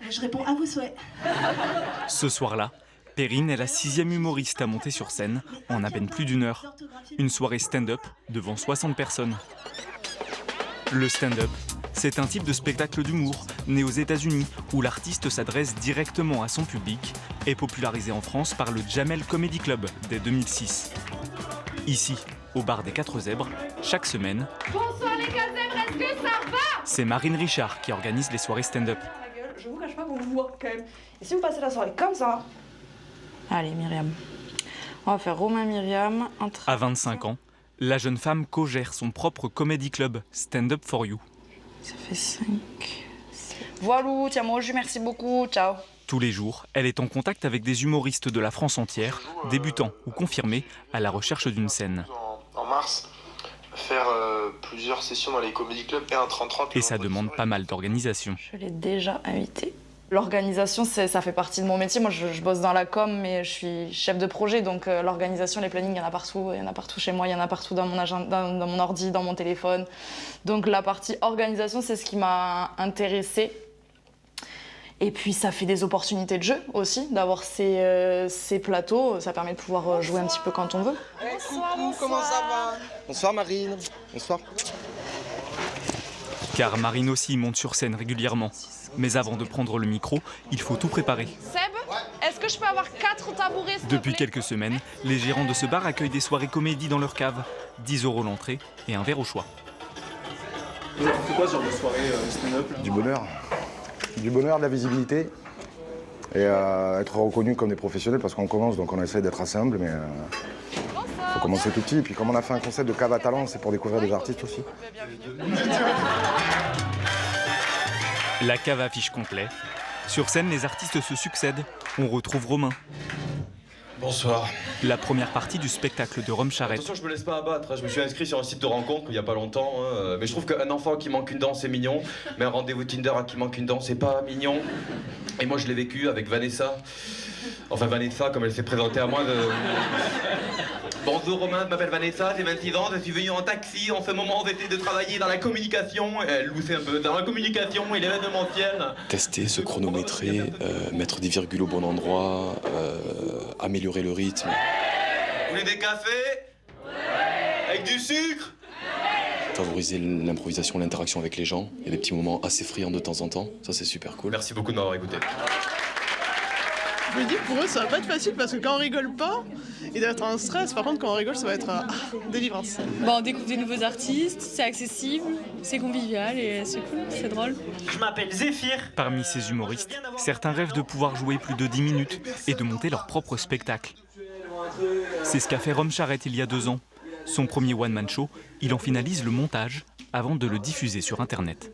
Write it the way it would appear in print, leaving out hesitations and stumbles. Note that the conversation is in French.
Je réponds à vos souhaits. Ce soir-là, Perrine est la 6e humoriste à monter sur scène en à peine plus d'une heure. Une soirée stand-up devant 60 personnes. Le stand-up, c'est un type de spectacle d'humour né aux États-Unis où l'artiste s'adresse directement à son public et popularisé en France par le Jamel Comedy Club dès 2006. Ici, au bar des 4 Zèbres, chaque semaine, Bonsoir les 4 Zèbres, est-ce que ça va? c'est Marine Richard qui organise les soirées stand-up. Je vous cache pas qu'on vous voit quand même. Et si vous passez la soirée comme ça? Allez, Myriam. On va faire Romain-Myriam. À 25 ans, la jeune femme co-gère son propre comedy club, Stand Up For You. Ça fait 5. Voilà, tiens-moi au jus, merci beaucoup, ciao. Tous les jours, elle est en contact avec des humoristes de la France entière, débutants ou confirmés, à la recherche d'une scène. En mars, faire plusieurs sessions dans les comedy clubs et un 30-30. Et ça demande pas mal d'organisation. Je l'ai déjà invité. L'organisation, ça fait partie de mon métier. Moi, je bosse dans la com, mais je suis chef de projet. Donc, l'organisation, les plannings, il y en a partout. Il y en a partout chez moi, il y en a partout dans mon agenda, dans mon ordi, dans mon téléphone. Donc, la partie organisation, c'est ce qui m'a intéressée. Et puis, ça fait des opportunités de jeu aussi, d'avoir ces plateaux. Ça permet de pouvoir jouer un petit peu quand on veut. Hey, coucou, comment ça va? Bonsoir Marine. Bonsoir. Car Marine aussi monte sur scène régulièrement. Mais avant de prendre le micro, il faut tout préparer. Seb, est-ce que je peux avoir 4 tabourets s'il te Depuis plaît? quelques semaines, les gérants de ce bar accueillent des soirées comédie dans leur cave. 10 € l'entrée et un verre au choix. C'est quoi ce genre de soirée stand-up là? Du bonheur. Du bonheur, de la visibilité. Et être reconnu comme des professionnels parce qu'on commence, donc on essaie d'être assez humble, mais faut commencer tout petit. Et puis comme on a fait un concept de cave à talent, c'est pour découvrir des artistes aussi. La cave affiche complet. Sur scène, les artistes se succèdent. On retrouve Romain. Bonsoir. La première partie du spectacle de Rome Charrette. Attention, je me laisse pas abattre. Je me suis inscrit sur un site de rencontre il y a pas longtemps. Mais je trouve qu'un enfant qui manque une dent, c'est mignon. Mais un rendez-vous Tinder à qui manque une dent, c'est pas mignon. Et moi, je l'ai vécu avec Vanessa. Enfin, Vanessa, comme elle s'est présentée à moi. Bonjour Romain, je m'appelle Vanessa, j'ai 26 ans, je suis venu en taxi. En ce moment, j'essaie de travailler dans la communication. Elle loussait un peu dans la communication et l'événementiel. Tester, se chronométrer, mettre des virgules au bon endroit, améliorer le rythme. Vous voulez des cafés? Ouais. Avec du sucre? Favoriser l'improvisation, l'interaction avec les gens. Il y a des petits moments assez friands de temps en temps. Ça, c'est super cool. Merci beaucoup de m'avoir écouté. Je me dis que pour eux, ça va pas être facile parce que quand on rigole pas, il doit être en stress. Par contre, quand on rigole, ça va être délivrance. On découvre des nouveaux artistes, c'est accessible, c'est convivial et c'est cool, c'est drôle. Je m'appelle Zéphyr. Parmi ces humoristes, certains rêvent de pouvoir jouer plus de 10 minutes et de monter leur propre spectacle. C'est ce qu'a fait Rome Charrette il y a 2 ans. Son premier one-man show, il en finalise le montage avant de le diffuser sur Internet.